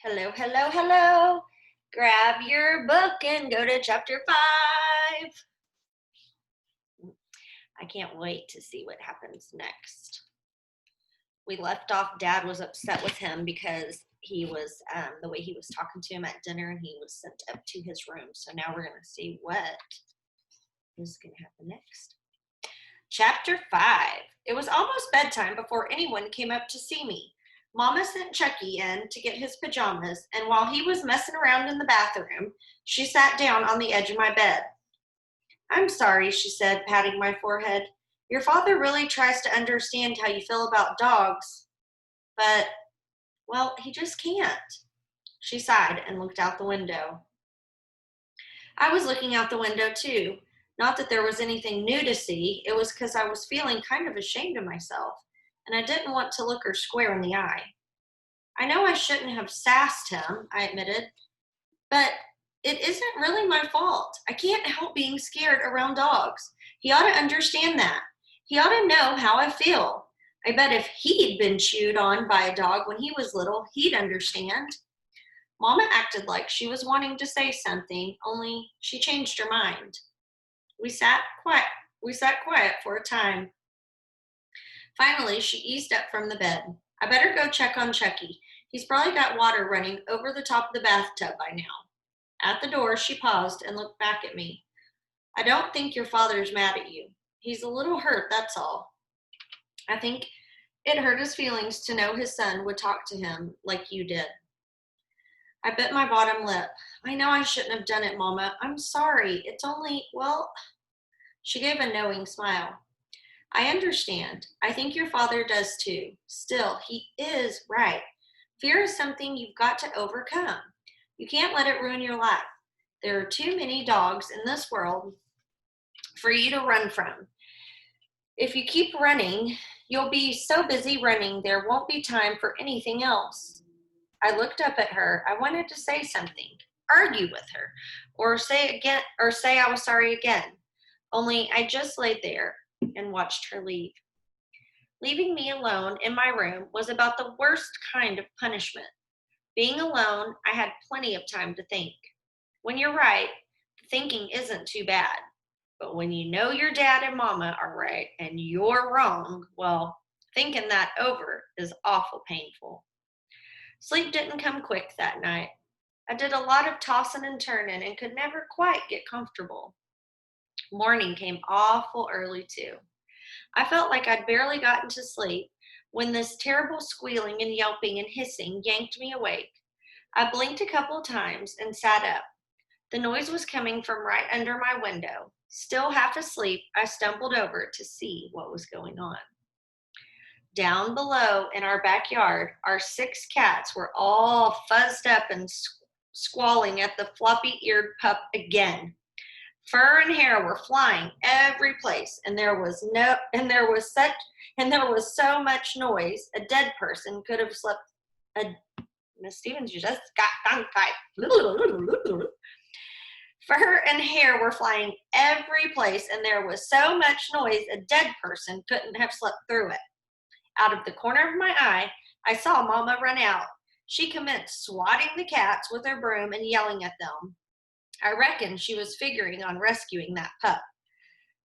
Hello, hello, hello. Grab your book and go to chapter 5. I can't wait to see what happens next. We left off, Dad was upset with him because he was, the way he was talking to him at dinner, and he was sent up to his room. So now we're going to see what is going to happen next. Chapter 5. It was almost bedtime before anyone came up to see me. Mama sent Chucky in to get his pajamas, and while he was messing around in the bathroom, she sat down on the edge of my bed. I'm sorry, she said, patting my forehead. Your father really tries to understand how you feel about dogs, but, well, he just can't. She sighed and looked out the window. I was looking out the window, too. Not that there was anything new to see, it was because I was feeling kind of ashamed of myself, and I didn't want to look her square in the eye. I know I shouldn't have sassed him, I admitted, but it isn't really my fault. I can't help being scared around dogs. He ought to understand that. He ought to know how I feel. I bet if he'd been chewed on by a dog when he was little, he'd understand. Mama acted like she was wanting to say something, only she changed her mind. We sat quiet. We sat quiet for a time. Finally, she eased up from the bed. I better go check on Chucky. He's probably got water running over the top of the bathtub by now. At the door, she paused and looked back at me. I don't think your father's mad at you. He's a little hurt, that's all. I think it hurt his feelings to know his son would talk to him like you did. I bit my bottom lip. I know I shouldn't have done it, Mama. I'm sorry. It's only, well, she gave a knowing smile. I understand. I think your father does too. Still, he is right. Fear is something you've got to overcome. You can't let it ruin your life. There are too many dogs in this world for you to run from. If you keep running, you'll be so busy running there won't be time for anything else. I looked up at her. I wanted to say something, argue with her, or say I was sorry again. Only I just laid there and watched her leave. Leaving me alone in my room was about the worst kind of punishment. Being alone, I had plenty of time to think. When you're right, thinking isn't too bad. But when you know your dad and mama are right and you're wrong, well, thinking that over is awful painful. Sleep didn't come quick that night. I did a lot of tossing and turning and could never quite get comfortable. Morning came awful early, too. I felt like I'd barely gotten to sleep when this terrible squealing and yelping and hissing yanked me awake. I blinked a couple times and sat up. The noise was coming from right under my window. Still half asleep, I stumbled over to see what was going on. Down below in our backyard, our 6 cats were all fuzzed up and squalling at the floppy-eared pup again. Fur and hair were flying every place, and there was so much noise. A dead person could have slept. Miss Stevens, you just got tongue-tied. Fur and hair were flying every place, and there was so much noise a dead person couldn't have slept through it. Out of the corner of my eye, I saw Mama run out. She commenced swatting the cats with her broom and yelling at them. I reckon she was figuring on rescuing that pup.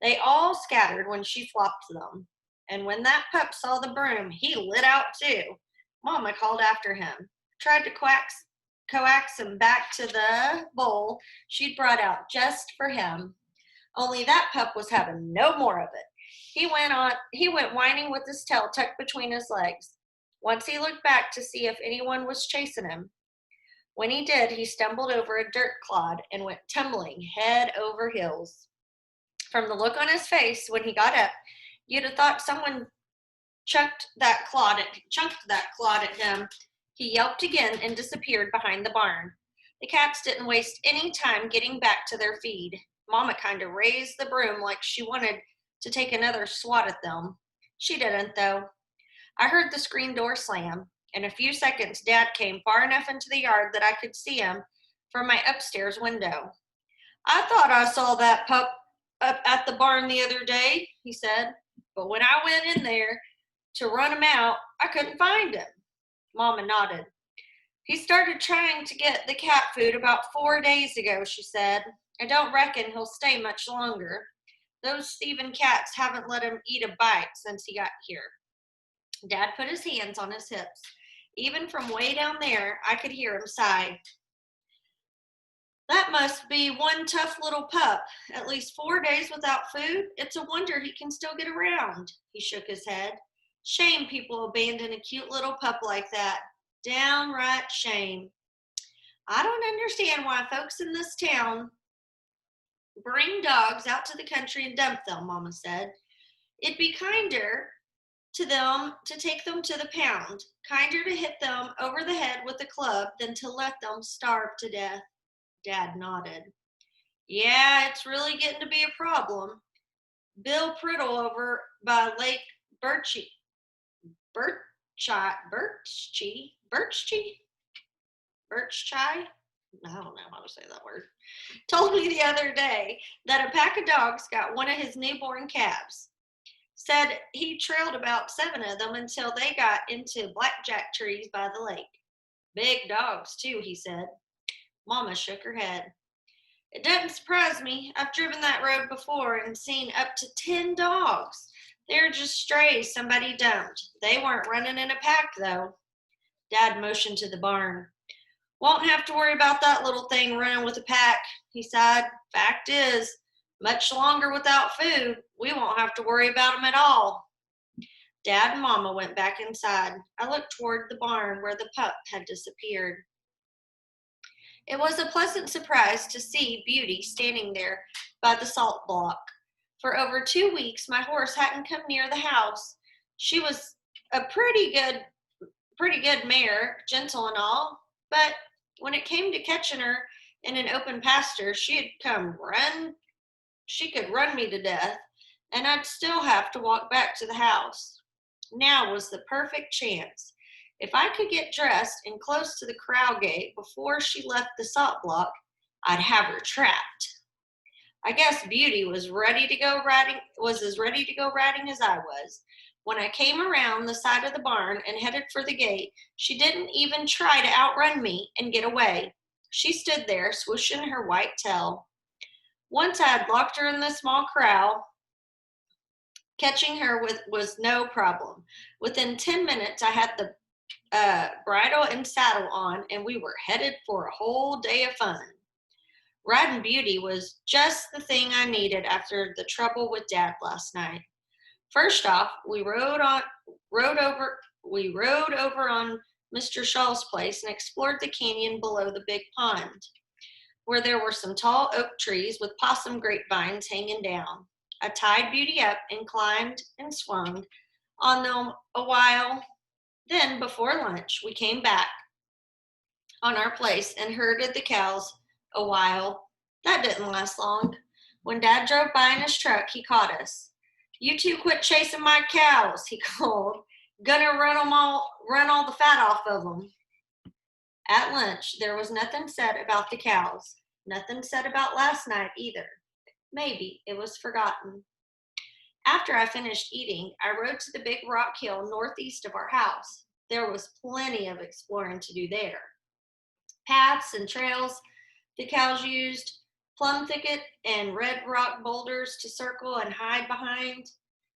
They all scattered when she flopped them. And when that pup saw the broom, he lit out too. Mama called after him, tried to coax him back to the bowl she'd brought out just for him. Only that pup was having no more of it. He went whining with his tail tucked between his legs. Once he looked back to see if anyone was chasing him. When he did, he stumbled over a dirt clod and went tumbling head over heels. From the look on his face when he got up, you'd have thought someone chunked that clod at him. He yelped again and disappeared behind the barn. The cats didn't waste any time getting back to their feed. Mama kind of raised the broom like she wanted to take another swat at them. She didn't, though. I heard the screen door slam. In a few seconds, Dad came far enough into the yard that I could see him from my upstairs window. I thought I saw that pup up at the barn the other day, he said, but when I went in there to run him out, I couldn't find him. Mama nodded. He started trying to get the cat food about 4 days ago, she said. I don't reckon he'll stay much longer. Those thieving cats haven't let him eat a bite since he got here. Dad put his hands on his hips. Even from way down there, I could hear him sigh. That must be one tough little pup. At least 4 days without food? It's a wonder he can still get around. He shook his head. Shame people abandon a cute little pup like that. Downright shame. I don't understand why folks in this town bring dogs out to the country and dump them, Mama said. It'd be kinder to them to take them to the pound, kinder to hit them over the head with a club than to let them starve to death. Dad nodded. Yeah, it's really getting to be a problem. Bill Priddle over by Lake Birchie, Birchie? I don't know how to say that word. Told me the other day that a pack of dogs got one of his newborn calves. Said he trailed about 7 of them until they got into blackjack trees by the lake. Big dogs, too, he said. Mama shook her head. It doesn't surprise me. I've driven that road before and seen up to 10 dogs. They're just strays somebody dumped. They weren't running in a pack, though. Dad motioned to the barn. Won't have to worry about that little thing running with a pack, he sighed. Fact is, much longer without food, we won't have to worry about them at all. Dad and Mama went back inside. I looked toward the barn where the pup had disappeared. It was a pleasant surprise to see Beauty standing there by the salt block. For over 2 weeks, my horse hadn't come near the house. She was a pretty good mare, gentle and all, but when it came to catching her in an open pasture, she could run me to death, and I'd still have to walk back to the house. Now was the perfect chance. If I could get dressed and close to the corral gate before she left the salt block, I'd have her trapped. I guess Beauty was as ready to go riding as I was. When I came around the side of the barn and headed for the gate, she didn't even try to outrun me and get away. She stood there, swishing her white tail. Once I had locked her in the small corral, catching her was no problem. Within 10 minutes, I had the bridle and saddle on, and we were headed for a whole day of fun. Riding Beauty was just the thing I needed after the trouble with Dad last night. First off, we rode over on Mr. Shaw's place and explored the canyon below the big pond, where there were some tall oak trees with possum grapevines hanging down. I tied Beauty up and climbed and swung on them a while. Then, before lunch, we came back on our place and herded the cows a while. That didn't last long. When Dad drove by in his truck, he caught us. You two quit chasing my cows, he called. Gonna run all the fat off of them. At lunch, there was nothing said about the cows. Nothing said about last night either. Maybe it was forgotten. After I finished eating, I rode to the big rock hill northeast of our house. There was plenty of exploring to do there. Paths and trails the cows used, plum thicket and red rock boulders to circle and hide behind.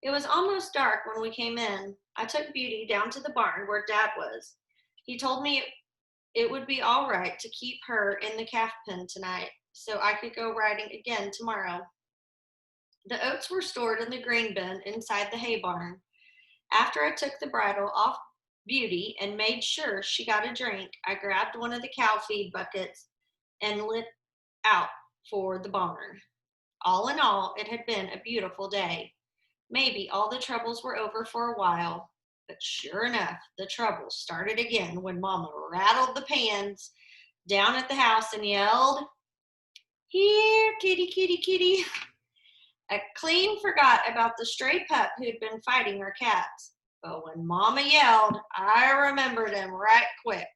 It was almost dark when we came in. I took Beauty down to the barn where Dad was. He told me it would be all right to keep her in the calf pen tonight, so I could go riding again tomorrow. The oats were stored in the grain bin inside the hay barn. After I took the bridle off Beauty and made sure she got a drink, I grabbed one of the cow feed buckets and lit out for the barn. All in all, it had been a beautiful day. Maybe all the troubles were over for a while, but sure enough, the troubles started again when Mama rattled the pans down at the house and yelled, "Here, kitty, kitty, kitty." I clean forgot about the stray pup who'd been fighting our cats. But when Mama yelled, I remembered him right quick.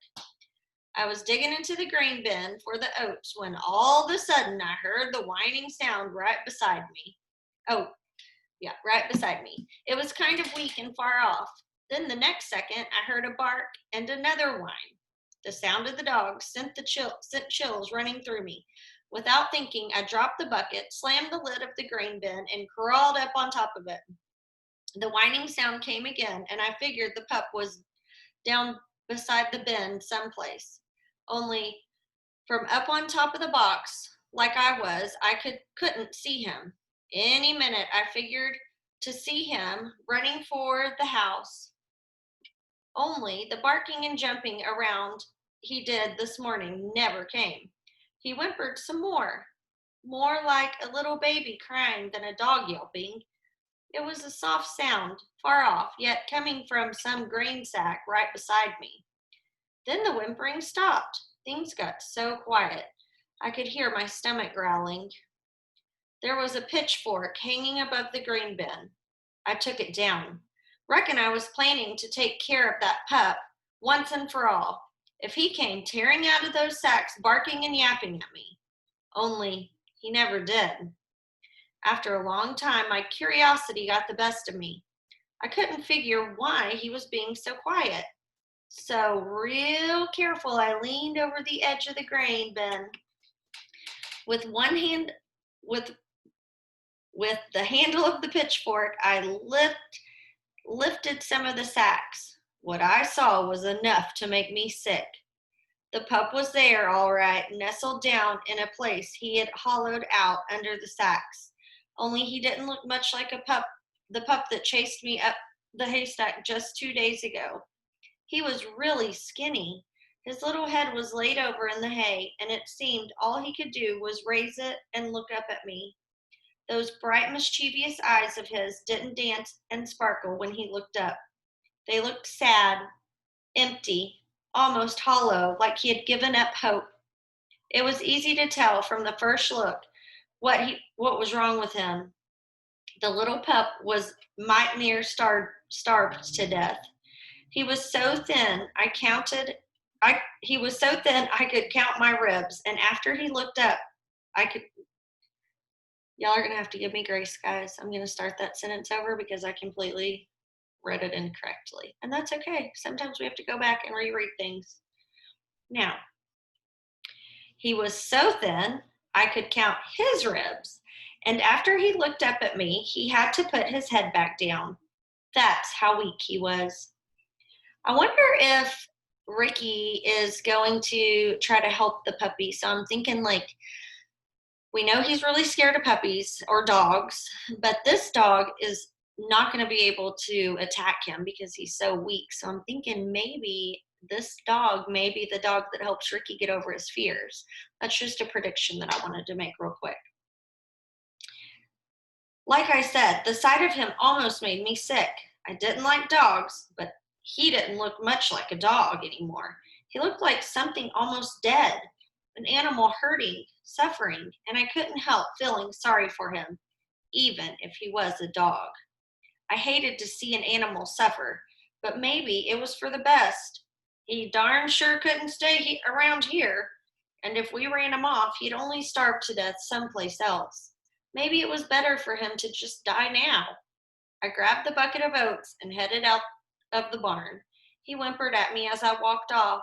I was digging into the grain bin for the oats when all of a sudden I heard the whining sound right beside me. Oh, yeah, right beside me. It was kind of weak and far off. Then the next second, I heard a bark and another whine. The sound of the dog sent chills running through me. Without thinking, I dropped the bucket, slammed the lid of the grain bin, and crawled up on top of it. The whining sound came again, and I figured the pup was down beside the bin someplace. Only from up on top of the box, like I was, I couldn't see him. Any minute I figured to see him running for the house. Only the barking and jumping around he did this morning never came. He whimpered some more like a little baby crying than a dog yelping. It was a soft sound, far off, yet coming from some grain sack right beside me. Then the whimpering stopped. Things got so quiet. I could hear my stomach growling. There was a pitchfork hanging above the grain bin. I took it down. Reckon I was planning to take care of that pup once and for all, if he came tearing out of those sacks barking and yapping at me. Only he never did. After a long time, my curiosity got the best of me. I couldn't figure why he was being so quiet. So real careful, I leaned over the edge of the grain bin. With one hand, with the handle of the pitchfork, I lifted some of the sacks. What I saw was enough to make me sick. The pup was there, all right, nestled down in a place he had hollowed out under the sacks. Only he didn't look much like the pup that chased me up the haystack just 2 days ago. He was really skinny. His little head was laid over in the hay, and it seemed all he could do was raise it and look up at me. Those bright, mischievous eyes of his didn't dance and sparkle when he looked up. They looked sad, empty, almost hollow, like he had given up hope. It was easy to tell from the first look what was wrong with him. The little pup was might near starved to death. He was so thin I could count my ribs, and after he looked up, y'all are gonna have to give me grace, guys. I'm gonna start that sentence over because I completely read it incorrectly. And that's okay. Sometimes we have to go back and reread things. Now, he was so thin, I could count his ribs. And after he looked up at me, he had to put his head back down. That's how weak he was. I wonder if Ricky is going to try to help the puppy. So I'm thinking, like, we know he's really scared of puppies or dogs, but this dog is not going to be able to attack him because he's so weak. So I'm thinking maybe this dog may be the dog that helps Ricky get over his fears. That's just a prediction that I wanted to make real quick. Like I said, the sight of him almost made me sick. I didn't like dogs, but he didn't look much like a dog anymore. He looked like something almost dead, an animal hurting, suffering, and I couldn't help feeling sorry for him, even if he was a dog. I hated to see an animal suffer, but maybe it was for the best. He darn sure couldn't stay around here, and if we ran him off, he'd only starve to death someplace else. Maybe it was better for him to just die now. I grabbed the bucket of oats and headed out of the barn. He whimpered at me as I walked off,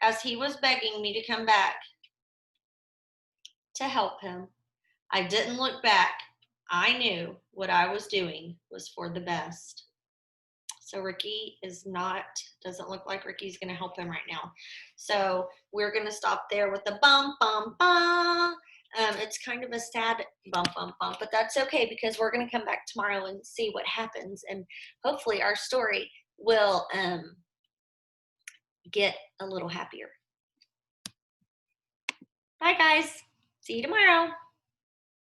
as he was begging me to come back to help him. I didn't look back. I knew what I was doing was for the best. So Ricky doesn't look like Ricky's going to help him right now. So we're going to stop there with the bum, bum, bum. It's kind of a sad bump, bump, bump, but that's okay because we're going to come back tomorrow and see what happens. And hopefully our story will get a little happier. Bye, guys. See you tomorrow.